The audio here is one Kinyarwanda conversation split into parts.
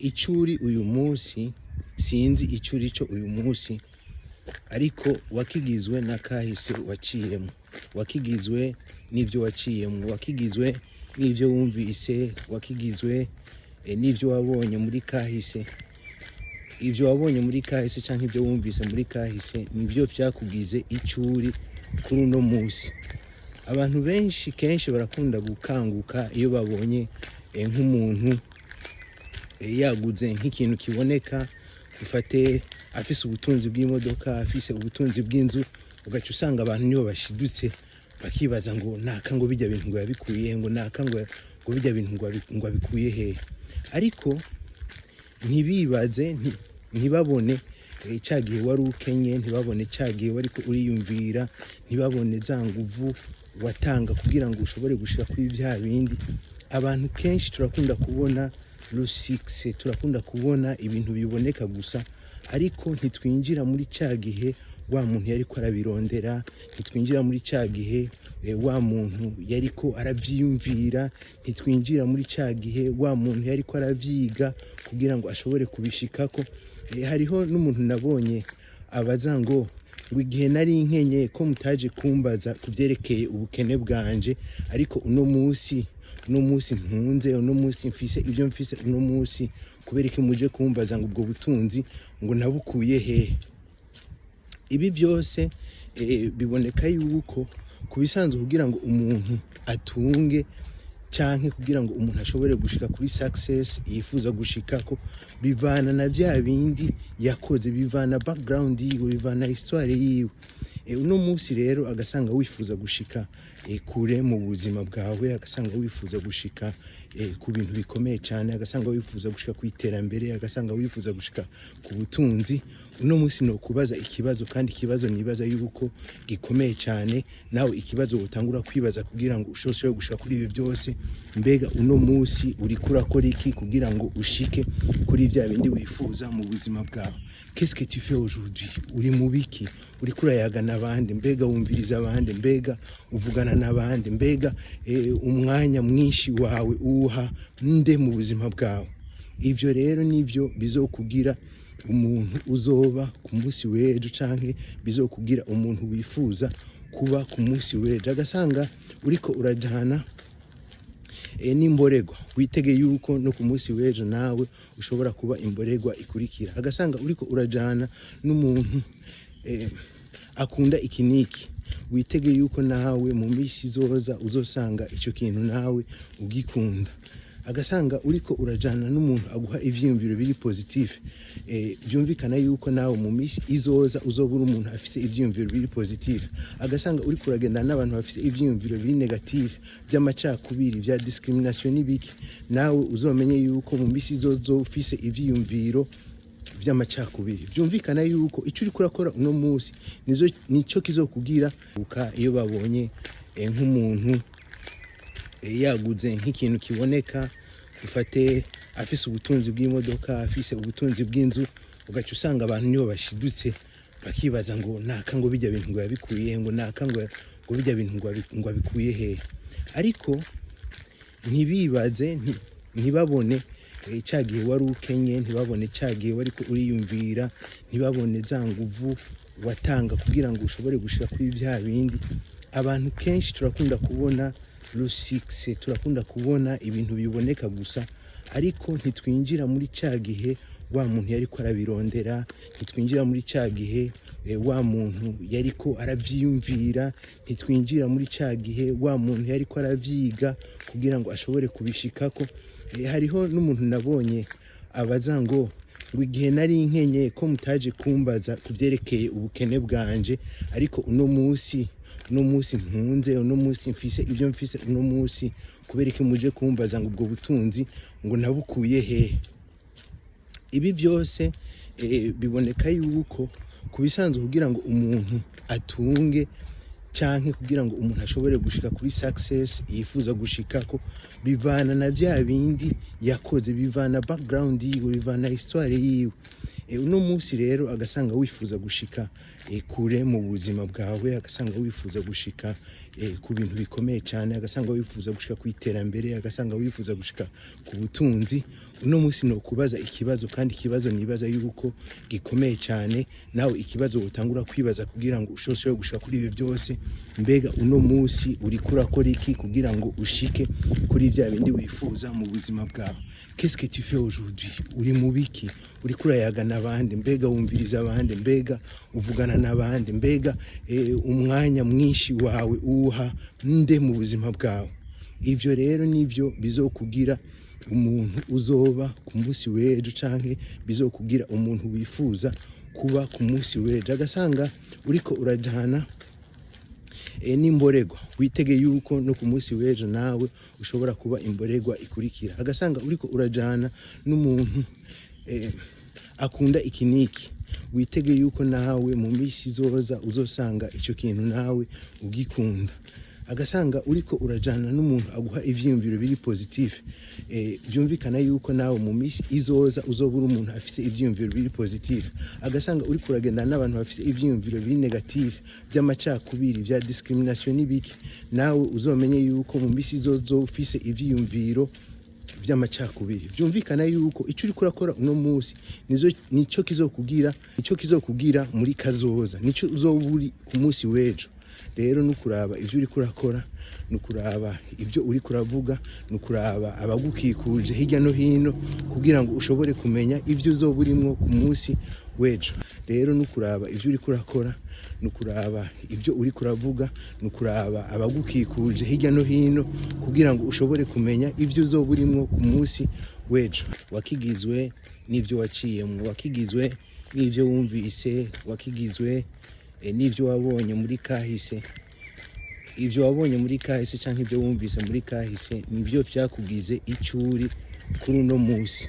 Icuri uyu munsi sinzi icuri cyo uyu munsi, ariko wakigizwe n'akahise waciyemo, wakigizwe n'ivyo waciyemo, wakigizwe n'ivyo wumvise, wakigizwe n'ivyo wabonye muri kahise. Ivyo wabonye muri kahise canke ivyo wumvise muri kahise nivyo vyakugize icuri kuri uno musi. Abantu benshi kenshi barakunda gukanguka iyo babonye nk'umuntu yaguze nk'ikintu kiboneka, ufate afise ubutunzi bw'imodoka, afise ubutunzi bw'inzu, ugaca usanga abantu nibo bashidutse bakibaza ngo naka ngo bijya bintu ngo yabikuye, ngo naka ngo bijya bintu ngo abikuye he. Ariko ntibibaze, ntibabone cagiye wari ukenye, ntibabone cagiye wari ko uriyumvira, ntibabone za nguvu watanga kugira ngo ushobore gushika kuri vya bindi. Abantu kenshi turakunda kubona rusikse, turakunda kubona ibintu biboneka gusa, ariko ntitwinjira muri cagihe wa muntu yariko arabirondera, ntitwinjira muri cagihe wa muntu yariko aravyiyumvira, ntitwinjira muri cagihe wa muntu yariko aravyiga kugira ngo ashobore kubishikako. Hariho n'umuntu nabonye abaza ngo igihe nari nkenye ko mutaje kumbaza kuvyerekeye ubukene bwanje, ariko uno musi ntunze, uno musi mfise ivyo mfise, uno musi kubera iki muje kumbaza ngo ubwo butunzi ngo nabukuye he. Ibi byose biboneka yuko kubisanzwe kugira ngo umuntu atunge canke kugira ngo umuntu ashobore gushika kuri success yifuza gushikako, bivana na vya bindi yakoze, bivana background yiwe, bivana histoire yiwe. Uno musi rero agasanga wifuza gushika kure mu buzima bwawe, agasanga wifuza gushika ku bintu bikomeye cyane, agasanga wifuza gushika ku iterambere, agasanga wifuza gushika ku butunzi. Uno musi no kubaza ikibazo, kandi ikibazo nibaza yuko gikomeye cyane, nawe ikibazo utangura kwibaza kugira ngo ushobore gushika kuri ibi byose. Mbega uno musi uri kurakora iki kugira ngo ushike kuri vya bindi wifuza mu buzima bwawe? Qu'est-ce que tu fais aujourd'hui? Uri mu biki? Uri kurayaga n'abandi? Mbega wumviriza abandi? Mbega uvugana n'abandi? Mbega umwanya mwinshi wawe uha nde mu buzima bwawe? Ivyo rero nivyo bizokugira umuntu uzoba ku musi w'ejo, canke bizokugira umuntu wifuza kuba ku musi w'ejo. Agasanga uriko urajana n'imborerwa, witege yuko no ku musi w'ejo nawe ushobora kuba imborerwa ikurikira. Agasanga uriko urajana n'umuntu akunda ikiniki, witege yuko nawe mu misi izoza uzosanga ico kintu nawe ugikunda. Agasanga uriko urajana n'umuntu aguha ivyiyumviro biri positif, byumvikana yuko nawe mu misi izoza uzobura umuntu afise ivyiyumviro biri positif. Agasanga uriko uragenda n'abantu bafise ivyiyumviro biri negatif, by'amacakubiri, bya discrimination n'ibiki, nawe uzomenye yuko mu misi izoza ufise ivyiyumviro by'amacakubiri. Byumvikana yuko ico uri kurakora uno musi nico kizokugira iyo babonye nk'umuntu yaguze nk'ikintu kiboneka, ufate afise ubutunzi bw'imodoka, afise ubutunzi bw'inzu, ugaca usanga abantu nibo bashidutse bakibaza ngo naka ngo bijya bintu ngo yabikuye, ngo naka ngo bijya bintu ngo abikuye he. Ariko ntibibaze, ntibabone cagiye wari ukenye, ntibabone cagiye wari ko uriyumvira, ntibabone za nguvu watanga kugira ngo ushobore gushika kuri vya bindi. Abantu kenshi turakunda kubona rusikse, turakunda kubona ibintu biboneka gusa, ariko ntitwinjira muri cagihe wa muntu yariko arabirondera, ntitwinjira muri cagihe wa muntu yariko aravyiyumvira, ntitwinjira muri cagihe wa muntu yariko aravyiga kugira ngo ashobore kubishikako. Hariho n'umuntu nabonye abaza ngo igihe nari nkenye ko mutaje kumbaza kuvyerekeye ubukene bwanje, ariko uno musi ntunze, uno musi mfise ivyo mfise, uno musi kubera iki muje kumbaza ngo ubwo butunzi ngo nabukuye he. Ibi byose biboneka yuko kubisanzwe kugira ngo umuntu atunge canke kugira ngo umuntu ashobore gushika kuri success yifuza gushikako, bivana na vya bindi yakoze, bivana background yiwe, bivana histoire yiwe. Uno musi rero agasanga wifuza gushika kure mu buzima bwawe, agasanga wifuza gushika ku bintu bikomeye cyane, agasanga wifuza gushika ku iterambere, agasanga wifuza gushika ku butunzi. Uno munsi no kubaza ikibazo, kandi ikibazo nibaza yuko gikomeye cyane, nawe ikibazo utangura kwibaza kugira ngo ushobore gushika kuri ibi byose. Mbega uno munsi uri kurakora iki kugira ngo ushike kuri bya bindi wifuza mu buzima bwawe? Qu'est-ce que tu fais aujourd'hui? Uri mu biki? Uri kurayaga n'abandi? Mbega wumviriza abandi? Mbega uvugana n'abandi? Mbega umwanya mwinshi wawe uha nde mu buzima bwawe? Ivyo rero nivyo bizokugira umuntu uzoba ku munsi w'ejo, canke bizokugira umuntu wifuza kuba ku munsi w'ejo. Agasanga uriko urajana n'imborerwa, witege yuko no ku munsi w'ejo nawe ushobora kuba imborerwa ikurikira. Agasanga uriko urajana n'umuntu akunda ikiniki, witege yuko nawe mu misi izoza uzosanga ico kintu nawe ugikunda. Agasanga uriko urajana n'umuntu aguha ivyiyumviro biri positif, byumvikana yuko nawe mu misi izoza uzobura umuntu afise ivyiyumviro biri positif. Agasanga uriko uragenda n'abantu bafise ivyiyumviro biri negatif, by'amacakubiri, bya discrimination n'ibiki, nawe uzomenye yuko mu misi izoza ufise ivyiyumviro by'amacakubiri. Byumvikana yuko ico uri kurakora uno munsi nico kizokugira muri kazoza, nico uzoburi ku munsi w'ejo. Rero nukuraba ivyo uri kurakora, nukuraba ivyo uri kuravuga, nukuraba abagukikuje hirya no hino kugira ngo ushobore kumenya ivyo uzoburimwo ku munsi w'ejo. Rero nukuraba ivyo uri kurakora, nukuraba ivyo uri kuravuga, nukuraba abagukikuje hirya no hino kugira ngo ushobore kumenya ivyo uzoburimwo ku munsi w'ejo. Wakigizwe n'ivyo waciyemwo, wakigizwe n'ivyo wumvise, wakigizwe n'ivyo wabonye muri kahise. Ivyo wabonye muri kahise canke ivyo wumvise muri kahise nivyo vyakugize icuri kuri uno munsi.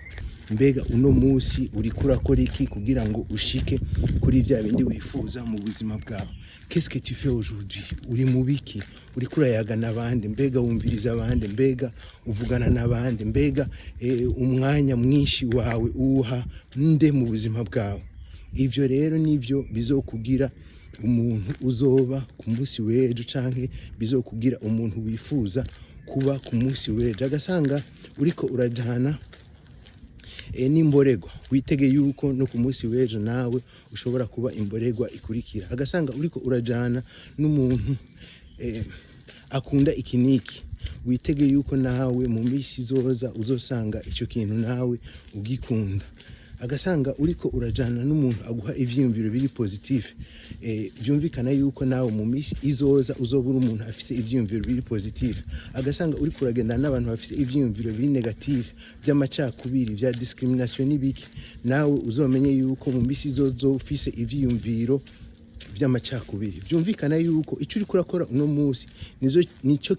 Mbega uno munsi uri kurakora iki kugira ngo ushike kuri bya bindi wifuza mu buzima bwawe? Qu'est-ce que tu fais aujourd'hui? Uri mu biki? Uri kurayaga n'abandi? Mbega wumviriza abandi? Mbega uvugana n'abandi? Mbega umwanya mwinshi wawe uha nde mu buzima bwawe? Ivyo rero nivyo bizokugira umuntu uzoba ku munsi w'ejo, canke bizokugira umuntu wifuza kuba ku munsi w'ejo. Agasanga uriko urajana n'imborerwa, witege yuko no ku munsi w'ejo nawe ushobora kuba imborerwa ikurikira. Agasanga uriko urajana n'umuntu akunda ikiniki, witege yuko nawe mu misi izoza uzosanga ico kintu nawe ugikunda. Agasanga uriko urajana n'umuntu aguha ivyiyumviro biri positif, byumvikana yuko nawe mu misi izoza uzobura umuntu afise ivyiyumviro biri positif. Agasanga uriko uragenda n'abantu bafise ivyiyumviro biri negatif, by'amacakubiri, bya discrimination n'ibiki, nawe uzomenye yuko mu misi izoza ufise ivyiyumviro by'amacakubiri. Byumvikana yuko ico uri kurakora uno munsi nico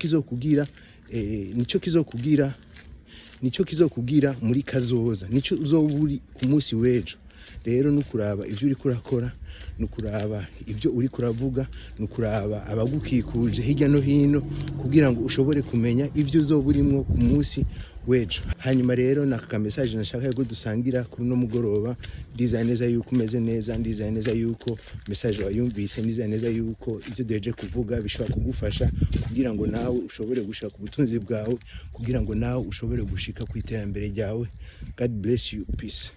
kizokugira muri kazoza, nico uzoburi ku munsi w'ejo. Rero nukuraba ivyo uri kurakora, nukuraba ivyo uri kuravuga, nukuraba abagukikuje hirya no hino kugira ngo ushobore kumenya ivyo uzoburimwo ku munsi w'ejo. Hanyuma rero naka message nashaka ko dusangira kuri no mugoroba, ndizeye neza yuko umeze neza, ndizeye neza yuko message wayumvise, ndizeye neza yuko ivyo duheje kuvuga bishobora kugufasha kugira ngo nawe ushobore gushika ku butunzi bwawe, kugira ngo nawe ushobore gushika ku iterambere ryawe. God bless you. Peace.